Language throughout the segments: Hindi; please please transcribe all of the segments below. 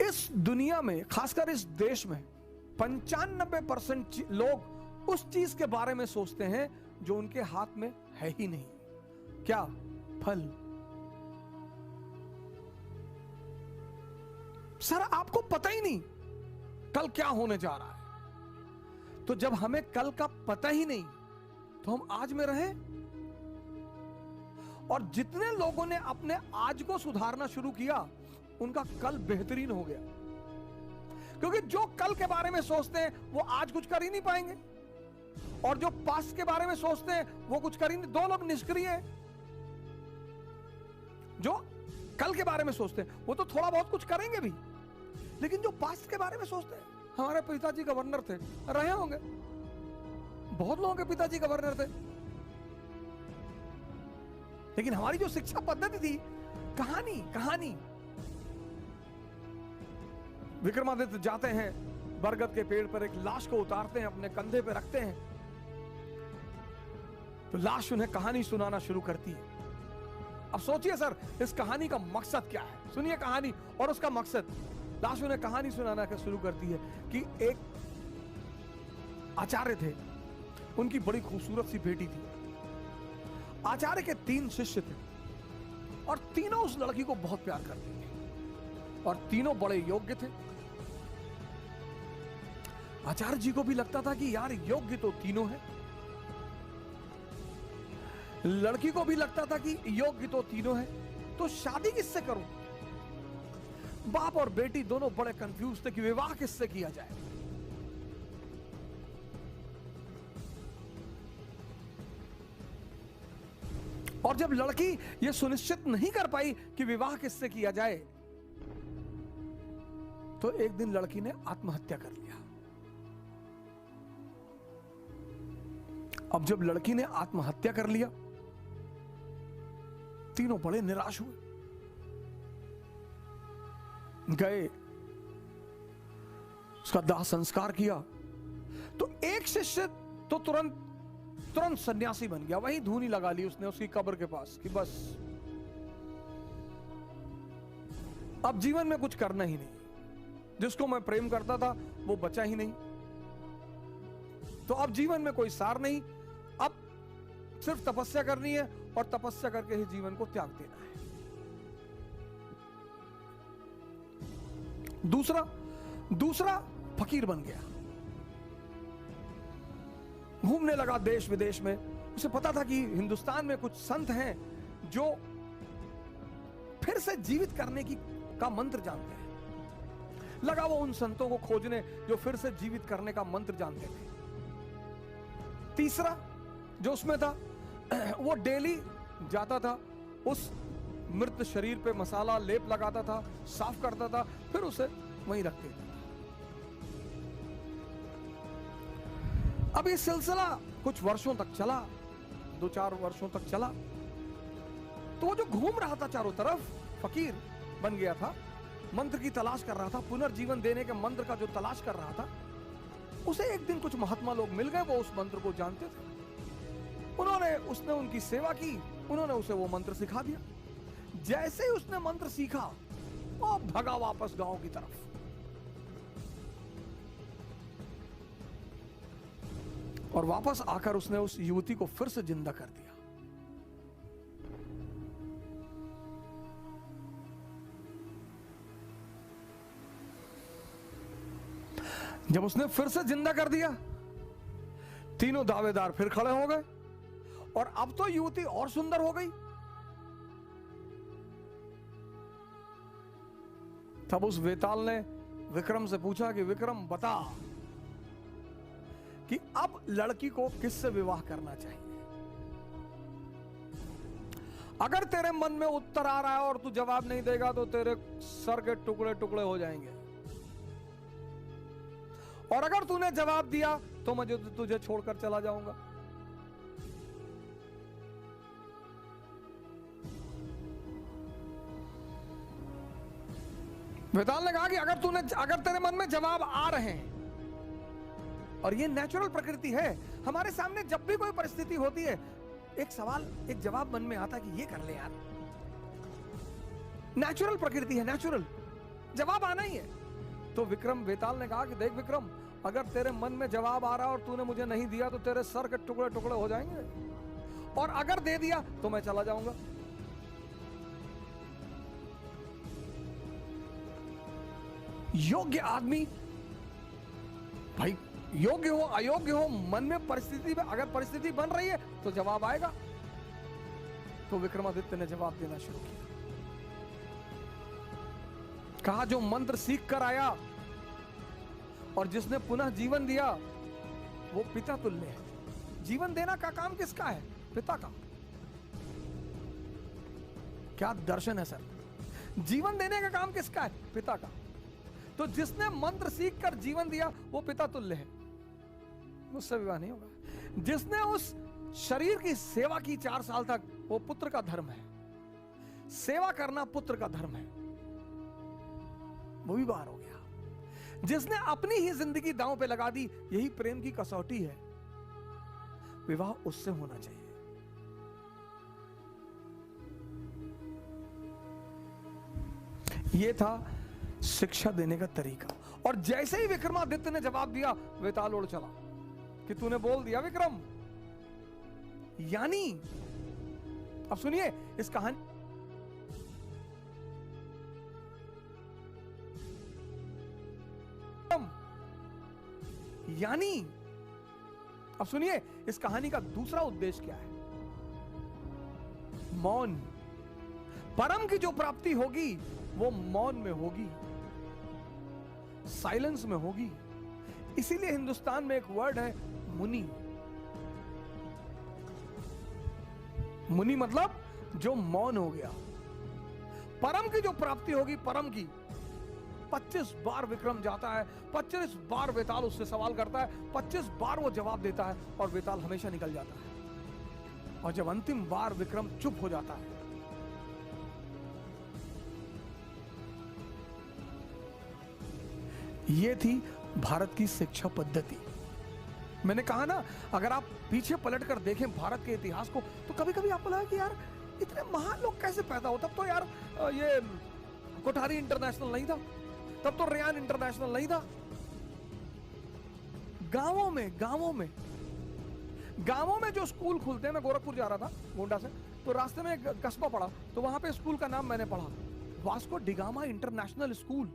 इस दुनिया में, खासकर इस देश में 95% लोग उस चीज के बारे में सोचते हैं जो उनके हाथ में है ही नहीं। क्या? फल। सर आपको पता ही नहीं कल क्या होने जा रहा है। तो जब हमें कल का पता ही नहीं तो हम आज में रहे। और जितने लोगों ने अपने आज को सुधारना शुरू किया उनका कल बेहतरीन हो गया, क्योंकि जो कल के बारे में सोचते हैं वो आज कुछ कर ही नहीं पाएंगे, और जो पास्ट के बारे में सोचते हैं वो कुछ कर ही नहीं। दो लोग निष्क्रिय हैं। जो कल के बारे में सोचते हैं वो तो थोड़ा बहुत कुछ करेंगे भी, लेकिन जो पास्ट के बारे में सोचते हैं, हमारे पिताजी गवर्नर थे, रहे होंगे, बहुत लोगों के पिताजी गवर्नर थे, लेकिन हमारी जो शिक्षा पद्धति थी, कहानी। विक्रमादित्य जाते हैं, बरगद के पेड़ पर एक लाश को उतारते हैं, अपने कंधे पे रखते हैं, तो लाश उन्हें कहानी सुनाना शुरू करती है। अब सोचिए सर, इस कहानी का मकसद क्या है? सुनिए कहानी और उसका मकसद। लाश उन्हें कहानी सुनाना शुरू करती है कि एक आचार्य थे, उनकी बड़ी खूबसूरत सी बेटी थी। आचार्य के 3 शिष्य थे और तीनों उस लड़की को बहुत प्यार करते थे और तीनों बड़े योग्य थे। आचार्य जी को भी लगता था कि यार योग्य तो तीनों हैं, लड़की को भी लगता था कि योग्य तो तीनों हैं, तो शादी किससे करूं? बाप और बेटी दोनों बड़े कंफ्यूज थे कि विवाह किससे किया जाए। और जब लड़की यह सुनिश्चित नहीं कर पाई कि विवाह किससे किया जाए, तो एक दिन लड़की ने आत्महत्या कर लिया। अब जब लड़की ने आत्महत्या कर लिया, तीनों बड़े निराश हुए, गए उसका दाह संस्कार किया। तो एक शिष्य तो तुरंत सन्यासी बन गया, वहीं धूनी लगा ली उसने उसकी कब्र के पास कि बस अब जीवन में कुछ करना ही नहीं, जिसको मैं प्रेम करता था वो बचा ही नहीं, तो अब जीवन में कोई सार नहीं, अब सिर्फ तपस्या करनी है और तपस्या करके ही जीवन को त्याग देना है। दूसरा फकीर बन गया, घूमने लगा देश विदेश में। उसे पता था कि हिंदुस्तान में कुछ संत हैं जो फिर से जीवित करने का मंत्र जानते हैं। लगा वो उन संतों को खोजने जो फिर से जीवित करने का मंत्र जानते थे। तीसरा जो उसमें था, वो डेली जाता था, उस मृत शरीर पे मसाला लेप लगाता था, साफ करता था, फिर उसे वहीं रख देता था। अब ये सिलसिला कुछ वर्षों तक चला, 2-4 वर्षों तक चला। तो वो जो घूम रहा था चारों तरफ, फकीर बन गया था, मंत्र की तलाश कर रहा था, पुनर्जीवन देने के मंत्र का जो तलाश कर रहा था, उसे एक दिन कुछ महात्मा लोग मिल गए, वो उस मंत्र को जानते थे। उसने उनकी सेवा की, उन्होंने उसे वो मंत्र सिखा दिया। जैसे ही उसने मंत्र सीखा, वो भगा वापस गांव की तरफ। और वापस आकर उसने उस युवती को फिर से जिंदा कर दिया। जब उसने फिर से जिंदा कर दिया, तीनों दावेदार फिर खड़े हो गए, और अब तो युवती और सुंदर हो गई। तब उस वेताल ने विक्रम से पूछा कि विक्रम बता कि अब लड़की को किससे विवाह करना चाहिए। अगर तेरे मन में उत्तर आ रहा है और तू जवाब नहीं देगा तो तेरे सर के टुकड़े टुकड़े हो जाएंगे, और अगर तूने जवाब दिया तो मैं तुझे छोड़कर चला जाऊंगा। वेताल ने कहा कि अगर तेरे मन में जवाब आ रहे हैं, और ये नेचुरल प्रकृति है, हमारे सामने जब भी कोई परिस्थिति होती है, एक जवाब मन में आता है कि ये कर ले यार। नेचुरल प्रकृति है, नेचुरल जवाब आना ही है। तो विक्रम बेताल ने कहा कि देख विक्रम, अगर तेरे मन में जवाब आ रहा और तूने मुझे नहीं दिया तो तेरे सर के टुकड़े टुकड़े हो जाएंगे, और अगर दे दिया तो मैं चला जाऊंगा। योग्य आदमी भाई, योग्य हो अयोग्य हो, मन में परिस्थिति में अगर परिस्थिति बन रही है तो जवाब आएगा। तो विक्रमादित्य ने जवाब देना शुरू किया। कहा जो मंत्र सीख कर आया और जिसने पुनः जीवन दिया वो पिता तुल्य है। जीवन देना का काम किसका है? पिता का। क्या दर्शन है सर! जीवन देने का काम किसका है? पिता का। तो जिसने मंत्र सीख कर जीवन दिया वो पिता तुल्य है, उससे विवाह नहीं होगा। जिसने उस शरीर की सेवा की 4 साल तक, वो पुत्र का धर्म है। सेवा करना पुत्र का धर्म है, वो भी बाहर हो गया। जिसने अपनी ही जिंदगी दांव पे लगा दी, यही प्रेम की कसौटी है, विवाह उससे होना चाहिए। यह था शिक्षा देने का तरीका। और जैसे ही विक्रमादित्य ने जवाब दिया, वेताल उड़ चला कि तूने बोल दिया विक्रम। यानी अब सुनिए इस कहानी, यानी अब सुनिए इस कहानी का दूसरा उद्देश्य क्या है? मौन। परम की जो प्राप्ति होगी वो मौन में होगी, साइलेंस में होगी। इसीलिए हिंदुस्तान में एक वर्ड है मुनि। मुनि मतलब जो मौन हो गया। परम की जो प्राप्ति होगी, परम की, 25 बार विक्रम जाता है, 25 बार वेताल उससे सवाल करता है, 25 बार वो जवाब देता है और वेताल हमेशा निकल जाता है। और जब अंतिम बार विक्रम चुप हो जाता है, ये थी भारत की शिक्षा पद्धति। मैंने कहा ना, अगर आप पीछे पलटकर देखें भारत के इतिहास को, तो कभी कभी आपको लगा कि यार इतने महान लोग कैसे पैदा हो। तब तो यार ये कोठारी इंटरनेशनल नहीं था, तब तो रेयान इंटरनेशनल नहीं था। गांवों में जो स्कूल खुलते हैं, मैं गोरखपुर जा रहा था गोंडा से, तो रास्ते में एक कस्बा पड़ा, तो वहां पे स्कूल का नाम मैंने पढ़ा, वास्को डिगामा इंटरनेशनल स्कूल।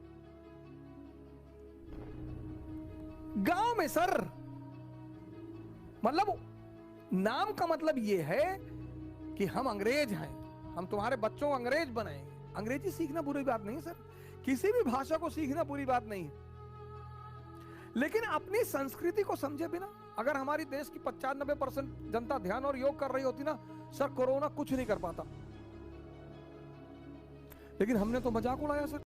गांव में सर, मतलब नाम का मतलब यह है कि हम अंग्रेज हैं, हम तुम्हारे बच्चों को अंग्रेज बनाएंगे। अंग्रेजी सीखना बुरी बात नहीं सर, किसी भी भाषा को सीखना बुरी बात नहीं है, लेकिन अपनी संस्कृति को समझे बिना अगर हमारी देश की 95% जनता ध्यान और योग कर रही होती ना सर, कोरोना कुछ नहीं कर पाता। लेकिन हमने तो मजाक उड़ाया सर।